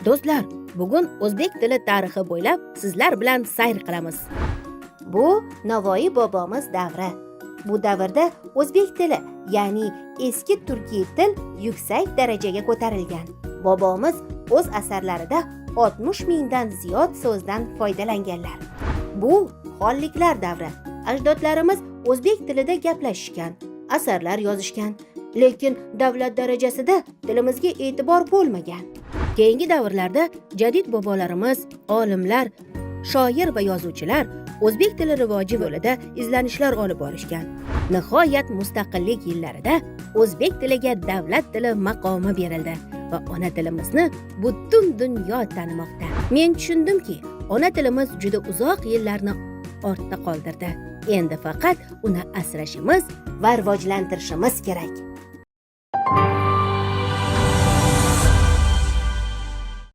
Do'stlar, bugun o'zbek tili tarixi bo'ylab sizlar bilan sayr qilamiz. Bu Navoiy bobomiz davri. Bu davrda o'zbek tili, ya'ni eski turkiy til yuksak darajaga ko'tarilgan. Bobomiz o'z asarlarida 60 mingdan ziyod so'zdan foydalanganlar. Bu xonliklar davri. Ajdodlarimiz o'zbek tilida gaplashishgan, asarlar yozishgan, lekin davlat darajasida tilimizga e'tibor bo'lmagan. Keyingi davrlarda jadid bobolarimiz, olimlar, shoir va yozuvchilar o'zbek tili rivoji yo'lida izlanishlar olib borishgan. Nihoyat mustaqillik yillarida o'zbek tiliga davlat tili maqomi berildi va ona tilimizni butun dunyo tanimoqda. Men tushundimki, ona tilimiz juda uzoq yillarni ortda qoldirdi. Endi faqat uni asrashimiz va rivojlantirishimiz kerak.